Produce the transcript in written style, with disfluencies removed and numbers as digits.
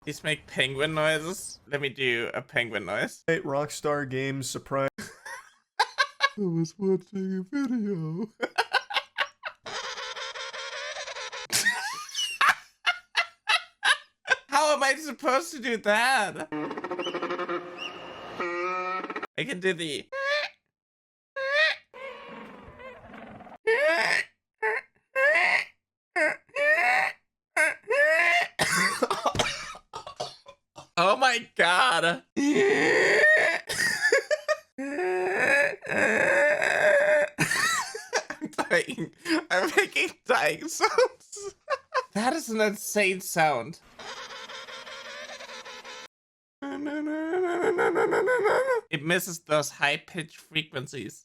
These make penguin noises. Let me do a penguin noise. Hey, Rockstar Games surprise. I was watching a video. How am I supposed to do that? I can do the... Oh my god. I'm dying. I'm making dying sounds. That is an insane sound. It misses those high-pitched frequencies.